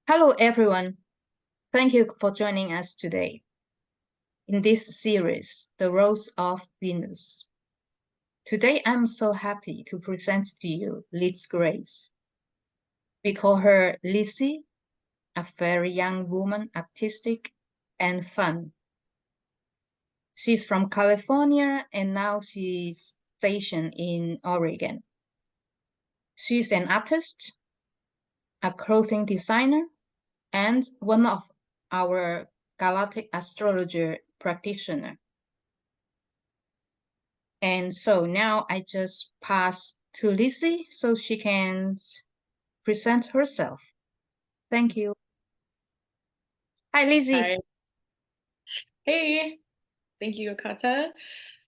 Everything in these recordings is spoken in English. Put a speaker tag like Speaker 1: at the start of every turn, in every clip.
Speaker 1: Hello, everyone. Thank you for joining us today in this series, The Rose of Venus. Today, I'm so happy to present to you Lizz Grace. We call her Lizzie, a very young woman, artistic and fun. She's from California and now she's stationed in Oregon. She's an artist, a clothing designer, and one of our Galactic Astrology practitioner. And so now I just pass to Lizzie so she can present herself. Thank you. Hi, Lizzie.
Speaker 2: Hi. Hey, thank you, Akata.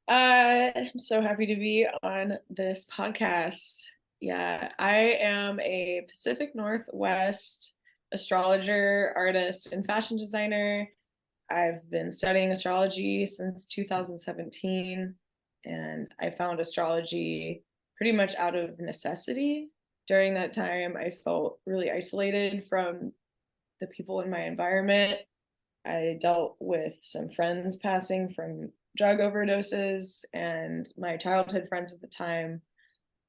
Speaker 2: I'm so happy to be on this podcast. Yeah, I am a Pacific Northwest astrologer, artist, and fashion designer. I've been studying astrology since 2017, and I found astrology pretty much out of necessity. During that time, I felt really isolated from the people in my environment. I dealt with some friends passing from drug overdoses, and my childhood friends at the time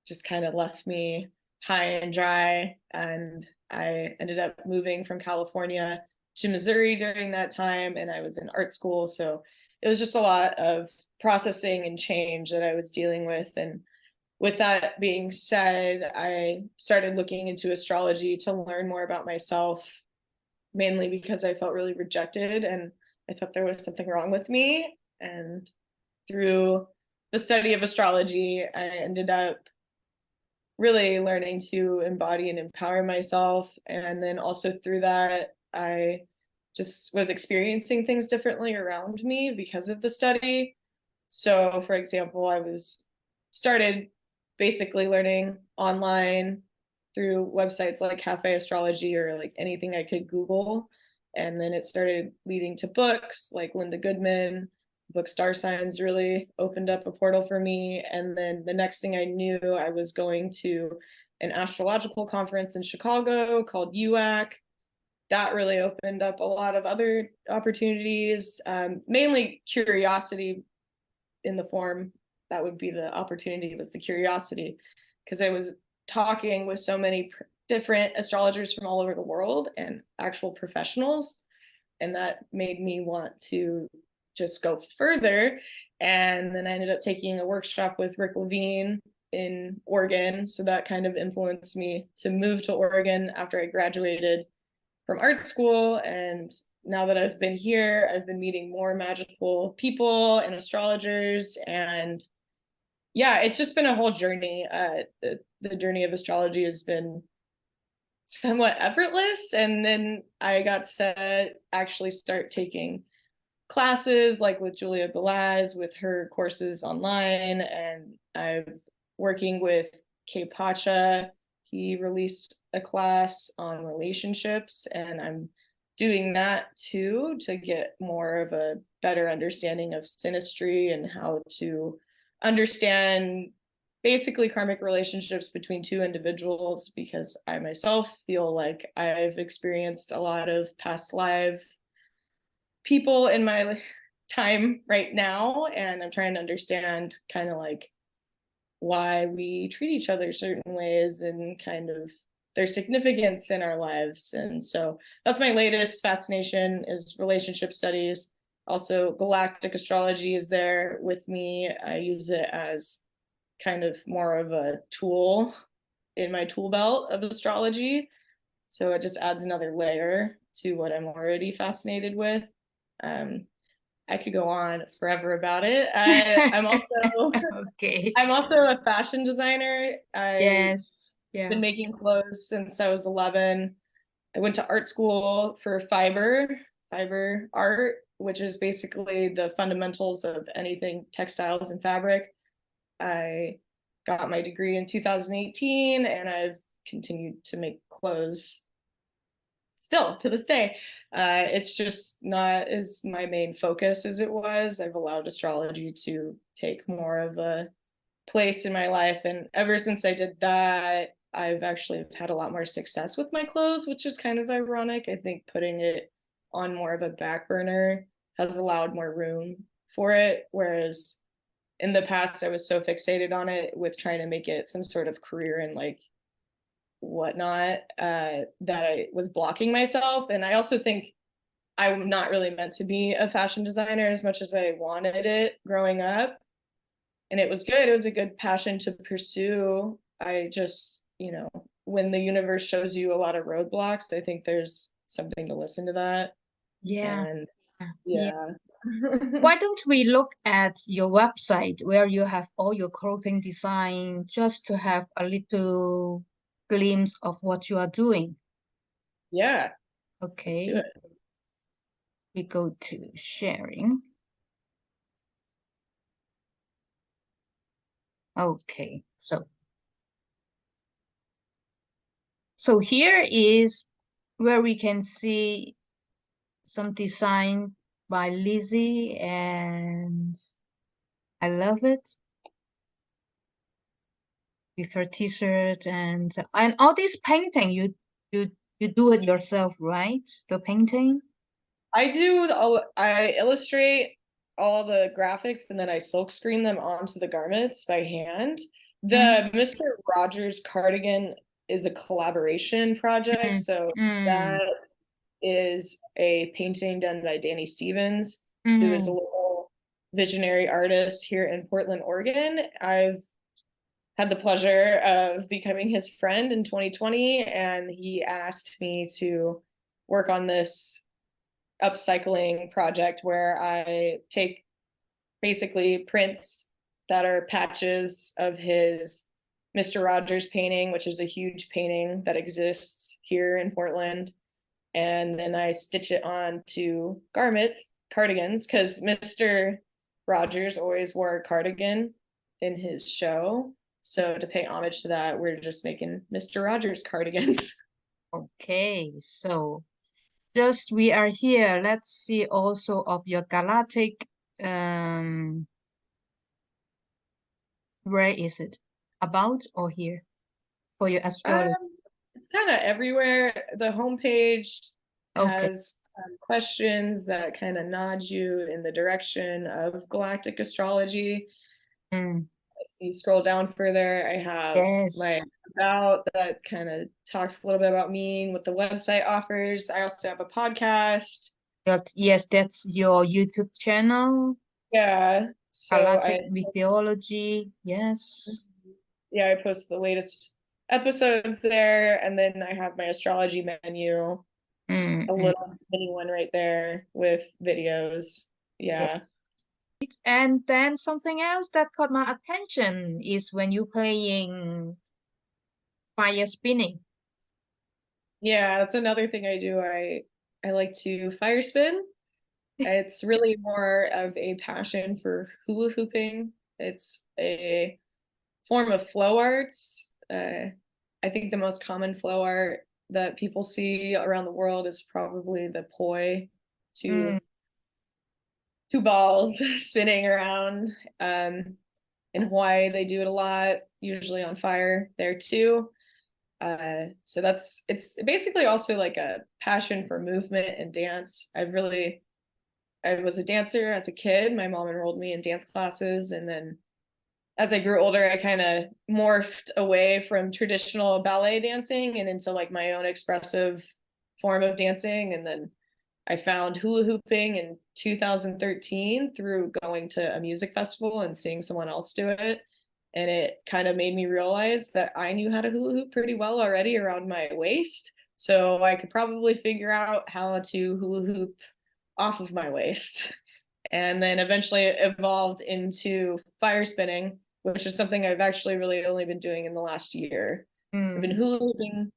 Speaker 2: just kind of left me high and dry. And I ended up moving from California to Missouri during that time, and I was in art school. So it was just a lot of processing and change that I was dealing with. And with that being said, I started looking into astrology to learn more about myself, mainly because I felt really rejected and I thought there was something wrong with me. And through the study of astrology, I ended up really learning to embody and empower myself. And then also through that, I just was experiencing things differently around me because of the study. So, for example, I was started basically learning online through websites like Cafe Astrology or like anything I could Google. And then it started leading to books like Linda Goodman. Book Star Signs really opened up a portal for me. And then the next thing I knew, I was going to an astrological conference in Chicago called UAC. That really opened up a lot of other opportunities, mainly curiosity in the form that would be the opportunity, was the curiosity, because I was talking with so many different astrologers from all over the world and actual professionals, and that made me want to just go further. And then I ended up taking a workshop with Rick Levine in Oregon, so that kind of influenced me to move to Oregon after I graduated from art school. And now that I've been here, I've been meeting more magical people and astrologers. And yeah, it's just been a whole journey. The journey of astrology has been somewhat effortless. And then I got to actually start taking classes like with Julia Belaz with her courses online. And I'm working with K Pacha. He released a class on relationships, and I'm doing that too to get more of a better understanding of synastry and how to understand basically karmic relationships between two individuals, because I myself feel like I've experienced a lot of past life people in my time right now, and I'm trying to understand kind of like why we treat each other certain ways and kind of their significance in our lives. And so that's my latest fascination, is relationship studies. Also, Galactic Astrology is there with me. I use it as kind of more of a tool in my tool belt of astrology. So it just adds another layer to what I'm already fascinated with. Um, I could go on forever about it. I'm also
Speaker 1: Okay.
Speaker 2: I'm also a fashion designer. I've
Speaker 1: Yes.
Speaker 2: been
Speaker 1: Yeah.
Speaker 2: making clothes since I was 11. I went to art school for fiber art, which is basically the fundamentals of anything textiles and fabric. I got my degree in 2018, and I've continued to make clothes still to this day. It's just not as my main focus as it was. I've allowed astrology to take more of a place in my life. And ever since I did that, I've actually had a lot more success with my clothes, which is kind of ironic. I think putting it on more of a back burner has allowed more room for it, whereas in the past I was so fixated on it with trying to make it some sort of career and like whatnot, that I was blocking myself. And I also think I'm not really meant to be a fashion designer as much as I wanted it growing up. And it was good. It was a good passion to pursue. I just, when the universe shows you a lot of roadblocks, I think there's something to listen to that.
Speaker 1: Yeah.
Speaker 2: And
Speaker 1: Yeah.
Speaker 2: yeah.
Speaker 1: Why don't we look at your website where you have all your clothing design just to have a little glimpse of what you are doing?
Speaker 2: Yeah, let's do
Speaker 1: Okay,
Speaker 2: it.
Speaker 1: we go to sharing. Okay, so here is where we can see some design by Lizzie, and I love it with her t-shirt and all this painting. You do it yourself, right? The painting.
Speaker 2: I illustrate all the graphics and then I silk screen them onto the garments by hand.
Speaker 1: Mm,
Speaker 2: The Mr. Rogers cardigan is a collaboration project,
Speaker 1: mm,
Speaker 2: so
Speaker 1: mm,
Speaker 2: that is a painting done by Danny Stevens, who is a
Speaker 1: mm.
Speaker 2: local visionary artist here in Portland, Oregon. I've had the pleasure of becoming his friend in 2020, and he asked me to work on this upcycling project where I take basically prints that are patches of his Mr. Rogers painting, which is a huge painting that exists here in Portland. And then I stitch it on to garments, cardigans, because Mr. Rogers always wore a cardigan in his show. So to pay homage to that, we're just making Mr. Rogers cardigans.
Speaker 1: Okay, so just we are here. Let's see also of your galactic. Um, where is it? About or here for your
Speaker 2: Um,
Speaker 1: astrology?
Speaker 2: it's kind of everywhere. The homepage
Speaker 1: Okay.
Speaker 2: has questions that kind of nod you in the direction of galactic astrology.
Speaker 1: Mm,
Speaker 2: If you scroll down further, I have
Speaker 1: yes.
Speaker 2: my about that kind of talks a little bit about me and what the website offers. I also have a podcast.
Speaker 1: Yes, that's your YouTube channel,
Speaker 2: Yeah. So
Speaker 1: Galactic Mythology. Yes.
Speaker 2: I post the latest episodes there, and then I have my astrology menu,
Speaker 1: Mm,
Speaker 2: a
Speaker 1: mm,
Speaker 2: little mini one right there with videos.
Speaker 1: yeah.
Speaker 2: Yeah.
Speaker 1: And then something else that caught my attention is when you playing fire spinning.
Speaker 2: Yeah, that's another thing I do. I like to fire spin. It's really more of a passion for hula hooping. It's a form of flow arts. I think the most common flow art that people see around the world is probably the poi,
Speaker 1: Mm,
Speaker 2: two balls spinning around. In Hawaii, they do it a lot, usually on fire there too. So it's basically also like a passion for movement and dance. I was a dancer as a kid. My mom enrolled me in dance classes, and then as I grew older, I kind of morphed away from traditional ballet dancing and into like my own expressive form of dancing. And then I found hula hooping in 2013 through going to a music festival and seeing someone else do it. And it kind of made me realize that I knew how to hula hoop pretty well already around my waist. So I could probably figure out how to hula hoop off of my waist. And then eventually it evolved into fire spinning, which is something I've actually really only been doing in the last year. I've been
Speaker 1: mm,
Speaker 2: hula hooping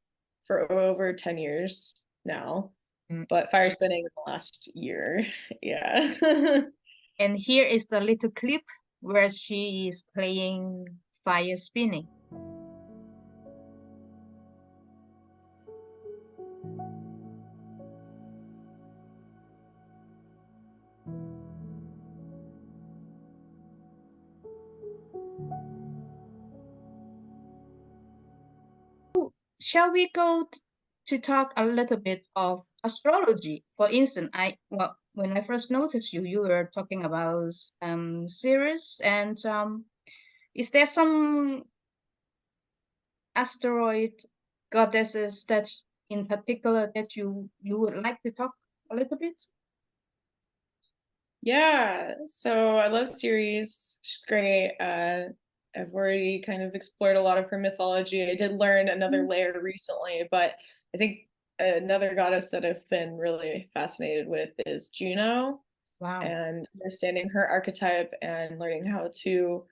Speaker 2: for over 10 years now,
Speaker 1: mm.
Speaker 2: but fire spinning in the last year. Yeah.
Speaker 1: And here is the little clip where she is playing fire spinning. shall we go to talk a little bit of astrology? For instance, when I first noticed you, you were talking about Sirius, and is there some asteroid goddesses that in particular that you would like to talk a little bit?
Speaker 2: Yeah, so I love Ceres. She's great. I've already kind of explored a lot of her mythology. I did learn another layer recently, but I think another goddess that I've been really fascinated with is Juno,
Speaker 1: Wow.
Speaker 2: and understanding her archetype and learning how to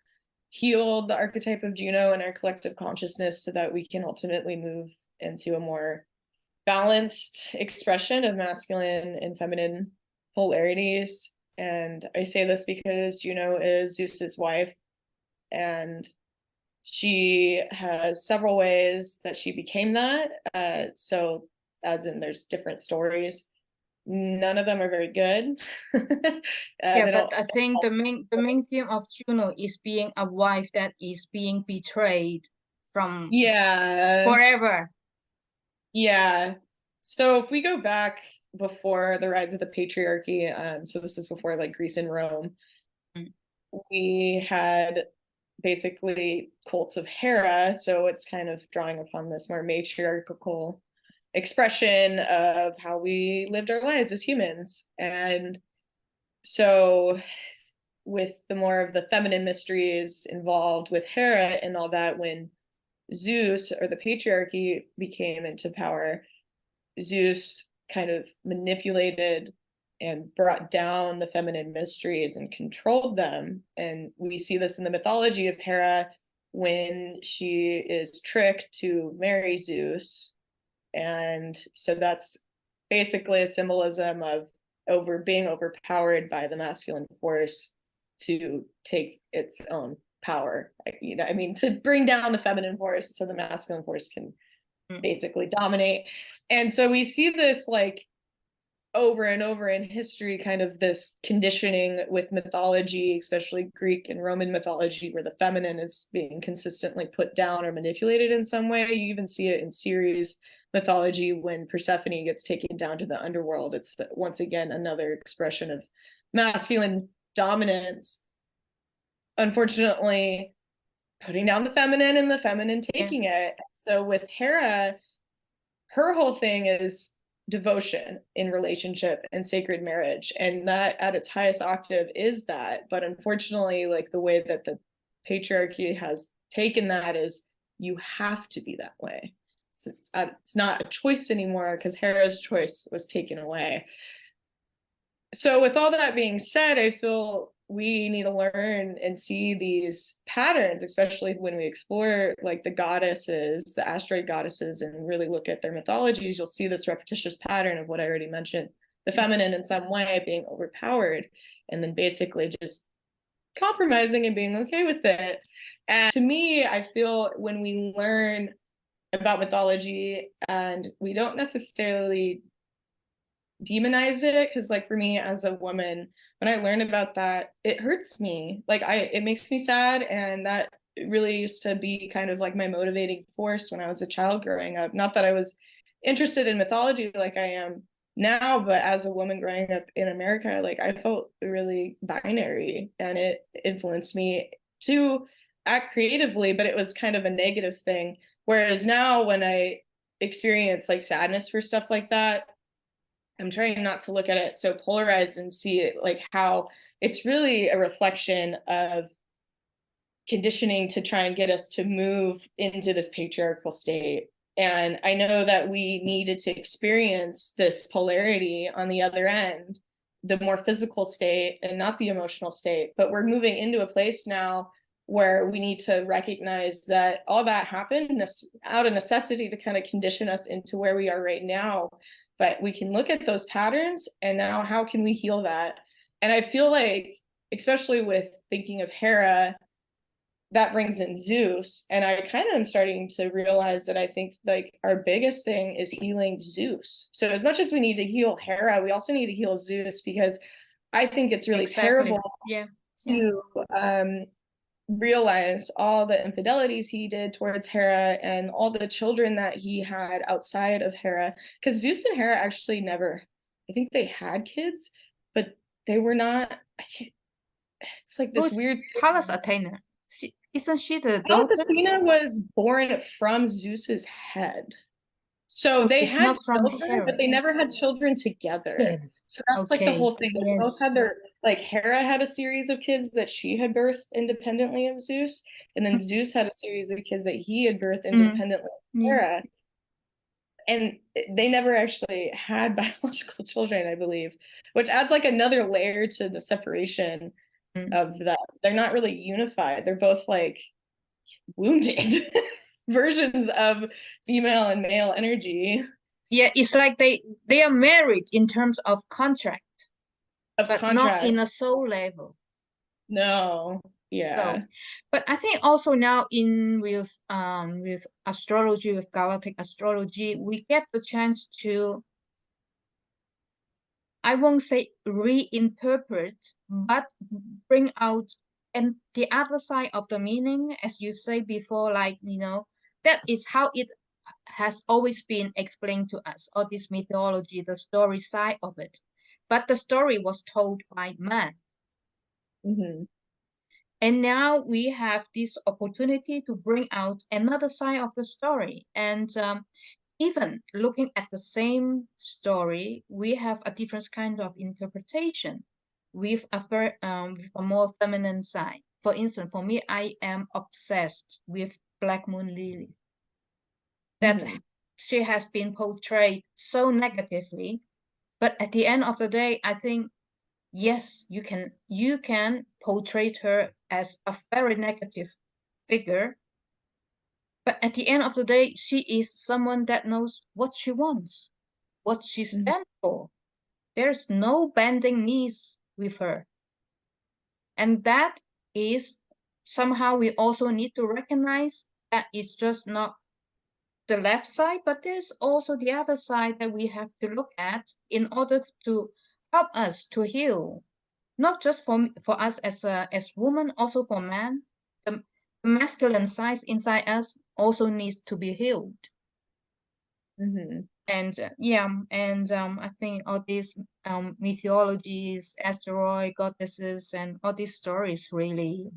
Speaker 2: heal the archetype of Juno in our collective consciousness so that we can ultimately move into a more balanced expression of masculine and feminine polarities. And I say this because Juno is Zeus's wife, and she has several ways that she became that. So, as in, there's different stories. None of them are very good.
Speaker 1: Yeah,
Speaker 2: They
Speaker 1: but
Speaker 2: don't.
Speaker 1: I think the main theme of Juno is being a wife that is being betrayed from
Speaker 2: Yeah,
Speaker 1: forever.
Speaker 2: yeah. So if we go back before the rise of the patriarchy, so this is before like Greece and Rome,
Speaker 1: Mm.
Speaker 2: we had basically cults of Hera. So it's kind of drawing upon this more matriarchal expression of how we lived our lives as humans. And so with the more of the feminine mysteries involved with Hera and all that, when Zeus or the patriarchy became into power, Zeus kind of manipulated and brought down the feminine mysteries and controlled them. And we see this in the mythology of Hera when she is tricked to marry Zeus. And so that's basically a symbolism of being overpowered by the masculine force to take its own power. I mean, to bring down the feminine force so the masculine force can basically dominate. And so we see this like over and over in history, kind of this conditioning with mythology, especially Greek and Roman mythology, where the feminine is being consistently put down or manipulated in some way. You even see it in Ceres mythology when Persephone gets taken down to the underworld. It's once again another expression of masculine dominance. Unfortunately, putting down the feminine and the feminine taking it. So with Hera, her whole thing is devotion in relationship and sacred marriage, and that at its highest octave is that. But unfortunately, like the way that the patriarchy has taken that is you have to be that way. It's not a choice anymore because Hera's choice was taken away. So with all that being said, I feel we need to learn and see these patterns, especially when we explore like the goddesses, the asteroid goddesses, and really look at their mythologies. You'll see this repetitious pattern of what I already mentioned, the feminine in some way being overpowered, and then basically just compromising and being okay with it. And to me, I feel when we learn about mythology and we don't necessarily demonize it, because like for me as a woman, when I learn about that, it hurts me. Like it makes me sad, and that really used to be kind of like my motivating force when I was a child growing up. Not that I was interested in mythology like I am now, but as a woman growing up in America, like I felt really binary, and it influenced me to act creatively, but it was kind of a negative thing. Whereas now when I experience like sadness for stuff like that, I'm trying not to look at it so polarized and see it like how it's really a reflection of conditioning to try and get us to move into this patriarchal state. And I know that we needed to experience this polarity on the other end, the more physical state and not the emotional state. But we're moving into a place now where we need to recognize that all that happened out of necessity to kind of condition us into where we are right now. But we can look at those patterns, and now how can we heal that? And I feel like, especially with thinking of Hera, that brings in Zeus. And I kind of am starting to realize that I think like our biggest thing is healing Zeus. So as much as we need to heal Hera, we also need to heal Zeus, because I think it's really
Speaker 1: Exactly.
Speaker 2: terrible
Speaker 1: Yeah.
Speaker 2: to realized all the infidelities he did towards Hera and all the children that he had outside of Hera, because Zeus and Hera actually never, I think they had kids, but they were not, it's like this
Speaker 1: Who's
Speaker 2: weird
Speaker 1: Pallas Athena? Isn't she the
Speaker 2: Pallas
Speaker 1: daughter?
Speaker 2: Athena was born from Zeus's head. So
Speaker 1: So
Speaker 2: they
Speaker 1: it's
Speaker 2: had
Speaker 1: not from
Speaker 2: children, but
Speaker 1: Hera.
Speaker 2: they never had children
Speaker 1: Yeah.
Speaker 2: together. So that's like the
Speaker 1: Okay.
Speaker 2: whole thing. They both
Speaker 1: Yes.
Speaker 2: had their, like Hera had a series of kids that she had birthed independently of Zeus, and then Zeus had a series of kids that he had birthed
Speaker 1: Mm.
Speaker 2: independently of
Speaker 1: Yeah.
Speaker 2: Hera. And they never actually had biological children, I believe, which adds like another layer to the separation
Speaker 1: Mm.
Speaker 2: of that. They're not really unified. They're both like wounded versions of female and male energy.
Speaker 1: Yeah, it's like they are married in terms of contract,
Speaker 2: Of
Speaker 1: but not
Speaker 2: contrast.
Speaker 1: in a soul level.
Speaker 2: No,
Speaker 1: So,
Speaker 2: yeah.
Speaker 1: but I think also now with astrology, with Galactic Astrology, we get the chance to, I won't say reinterpret, but bring out and the other side of the meaning, as you say before, like, that is how it has always been explained to us, all this mythology, the story side of it. But the story was told by man.
Speaker 2: Hmm.
Speaker 1: And now we have this opportunity to bring out another side of the story. And even looking at the same story, we have a different kind of interpretation with with a more feminine side. For instance, for me, I am obsessed with Black Moon Lily. That
Speaker 2: Hmm.
Speaker 1: she has been portrayed so negatively, but at the end of the day, I think yes, you can portray her as a very negative figure, but at the end of the day, she is someone that knows what she wants, what she
Speaker 2: Hmm.
Speaker 1: stands for. There's no bending knees with her. And that is somehow we also need to recognize that it's just not the left side, but there's also the other side that we have to look at in order to help us to heal, not just for us as women, also for men. The masculine side inside us also needs to be healed.
Speaker 2: Hmm.
Speaker 1: And yeah, and I think all these mythologies, asteroid goddesses, and all these stories really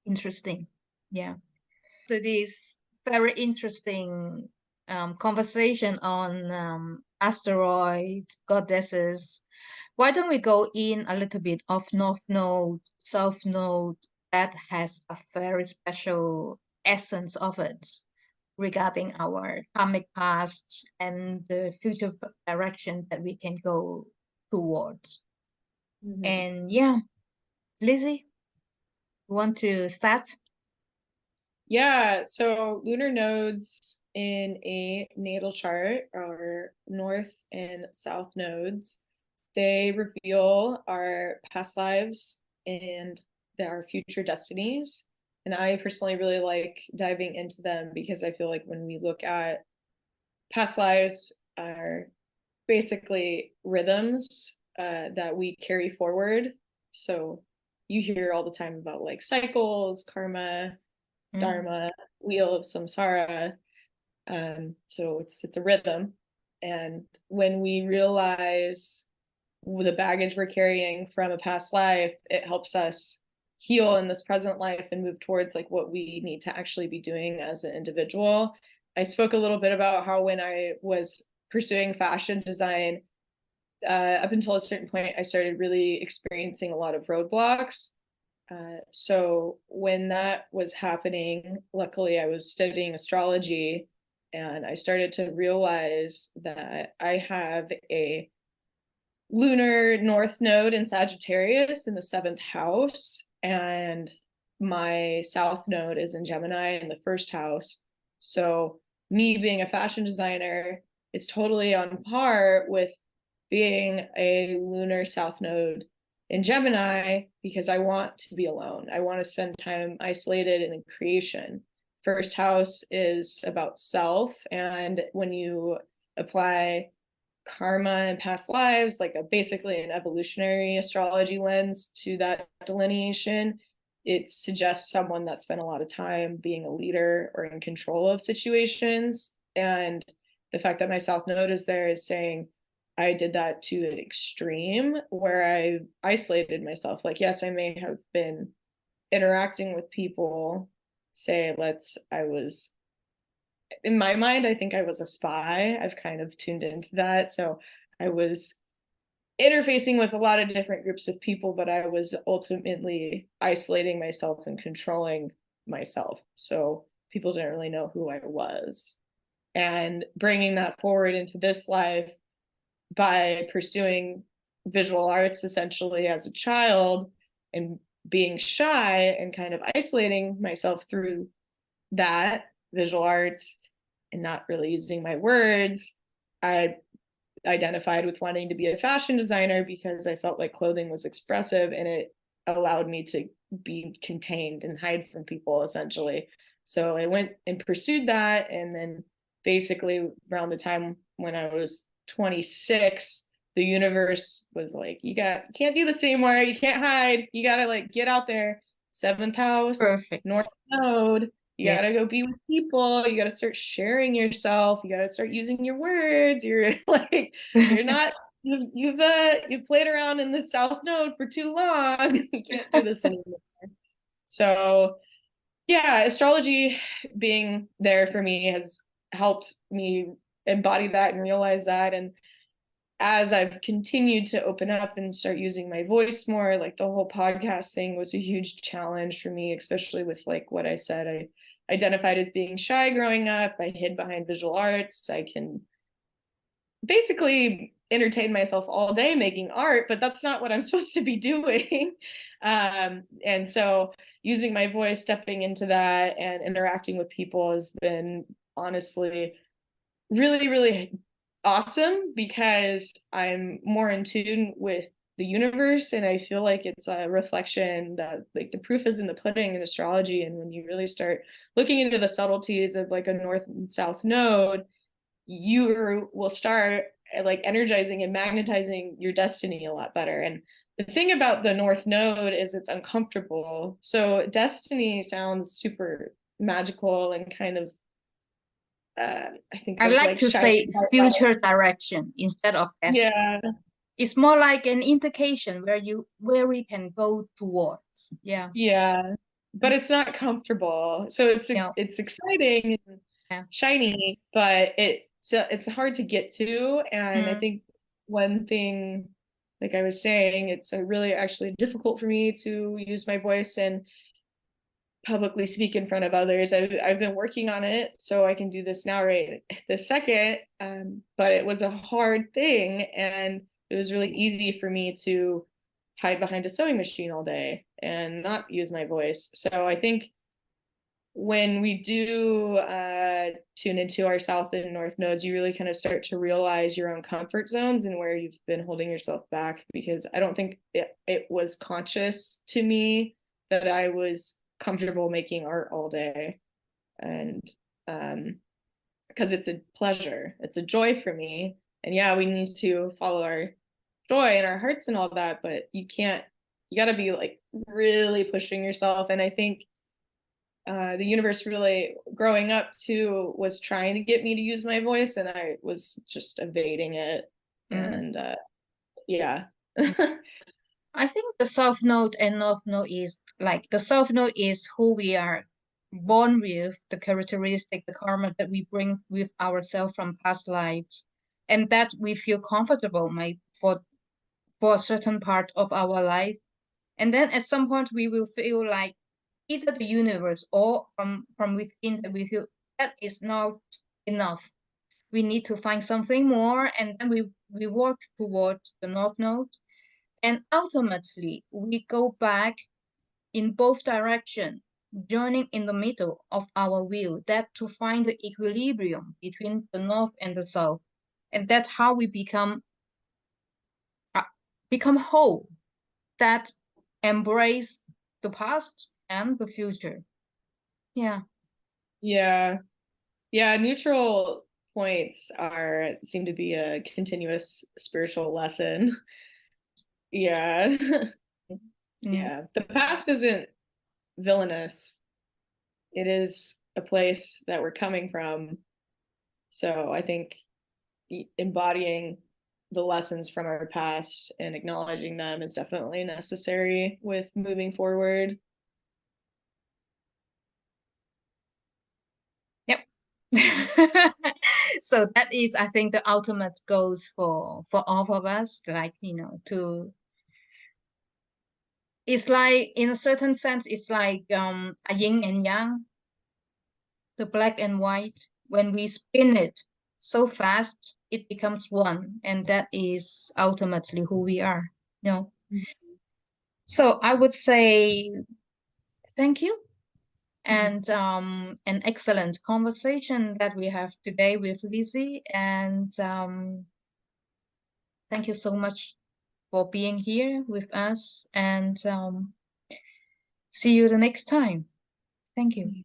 Speaker 1: interesting. Yeah, so this very interesting conversation on asteroid goddesses. Why don't we go in a little bit of North Node, South Node that has a very special essence of it regarding our karmic past and the future direction that we can go towards.
Speaker 2: Hmm.
Speaker 1: And yeah, Lizzie, you want to start?
Speaker 2: Yeah, so lunar nodes in a natal chart are north and south nodes. They reveal our past lives and our future destinies. And I personally really like diving into them because I feel like when we look at past lives are basically rhythms that we carry forward. So you hear all the time about like cycles, karma,
Speaker 1: Mm,
Speaker 2: dharma, wheel of samsara. So it's a rhythm, and when we realize the baggage we're carrying from a past life, it helps us heal in this present life and move towards like what we need to actually be doing as an individual. I spoke a little bit about how when I was pursuing fashion design, up until a certain point, I started really experiencing a lot of roadblocks. So when that was happening, luckily I was studying astrology and I started to realize that I have a lunar north node in Sagittarius in the seventh house, and my south node is in Gemini in the first house. So me being a fashion designer is totally on par with being a lunar south node in Gemini because I want to be alone. I want to spend time isolated and in creation. First house is about self, and when you apply karma and past lives, like basically an evolutionary astrology lens to that delineation, it suggests someone that spent a lot of time being a leader or in control of situations. And the fact that my South Node is there is saying I did that to the extreme where I isolated myself. Like, yes, I may have been interacting with people, say, I was, in my mind, I think I was a spy. I've kind of tuned into that. So I was interfacing with a lot of different groups of people, but I was ultimately isolating myself and controlling myself. So people didn't really know who I was. And bringing that forward into this life by pursuing visual arts essentially as a child and being shy and kind of isolating myself through that visual arts and not really using my words, I identified with wanting to be a fashion designer because I felt like clothing was expressive and it allowed me to be contained and hide from people essentially. So I went and pursued that. And then basically around the time when I was 26, the universe was like, you can't do this anymore. You can't hide. You got to like get out there. Seventh house,
Speaker 1: Perfect.
Speaker 2: North Node. You
Speaker 1: Yeah.
Speaker 2: got to go be with people. You got to start sharing yourself. You got to start using your words. You're like, you're not, you've played around in the South Node for too long. You can't do this anymore. So yeah, astrology being there for me has helped me embody that and realize that. And as I've continued to open up and start using my voice more, like the whole podcast thing was a huge challenge for me, especially with like what I said. I identified as being shy growing up. I hid behind visual arts. I can basically entertain myself all day making art, but that's not what I'm supposed to be doing. And so using my voice, stepping into that and interacting with people has been honestly really, really awesome because I'm more in tune with the universe. And I feel like it's a reflection that like the proof is in the pudding in astrology. And when you really start looking into the subtleties of like a north and south node, you will start like energizing and magnetizing your destiny a lot better. And the thing about the north node is it's uncomfortable. So destiny sounds super magical and kind of I think
Speaker 1: I
Speaker 2: of
Speaker 1: like
Speaker 2: like
Speaker 1: to
Speaker 2: shy.
Speaker 1: say future direction instead of destiny.
Speaker 2: Yeah,
Speaker 1: It's more like an indication where we can go towards. Yeah.
Speaker 2: yeah, but it's not comfortable. So
Speaker 1: Yeah.
Speaker 2: it's exciting and
Speaker 1: Yeah.
Speaker 2: shiny, but it's hard to get to. And I
Speaker 1: Mm.
Speaker 2: think one thing, like I was saying, it's really actually difficult for me to use my voice and publicly speak in front of others. I've been working on it so I can do this now right this second. But it was a hard thing, and it was really easy for me to hide behind a sewing machine all day and not use my voice. So I think when we do tune into our south and north nodes, you really kind of start to realize your own comfort zones and where you've been holding yourself back, because I don't think it was conscious to me that I was comfortable making art all day. And because it's a pleasure, it's a joy for me. And yeah, we need to follow our joy and our hearts and all that, but you got to be like really pushing yourself. And I think the universe really growing up too was trying to get me to use my voice, and I was just evading it.
Speaker 1: Mm.
Speaker 2: And yeah.
Speaker 1: I think the South Node and North Node is like the South Node is who we are born with, the characteristic, the karma that we bring with ourselves from past lives, and that we feel comfortable for a certain part of our life. And then at some point we will feel like either the universe or from within that we feel that is not enough. We need to find something more, and then we work towards the North Node. And ultimately, we go back in both directions, joining in the middle of our wheel, that to find the equilibrium between the North and the South. And that's how we become whole, that embrace the past and the future. Yeah.
Speaker 2: Yeah. Yeah, neutral points are seem to be a continuous spiritual lesson. Yeah.
Speaker 1: Mm.
Speaker 2: Yeah. The past isn't villainous. It is a place that we're coming from. So I think embodying the lessons from our past and acknowledging them is definitely necessary with moving forward.
Speaker 1: Yep. So that is, I think, the ultimate goals for all of us, like, to, it's like, in a certain sense, it's like a yin and yang, the black and white. When we spin it so fast, it becomes one, and that is ultimately who we are. So I would say thank you, and an excellent conversation that we have today with Lizzie, and thank you so much for being here with us, and see you the next time. Thank you.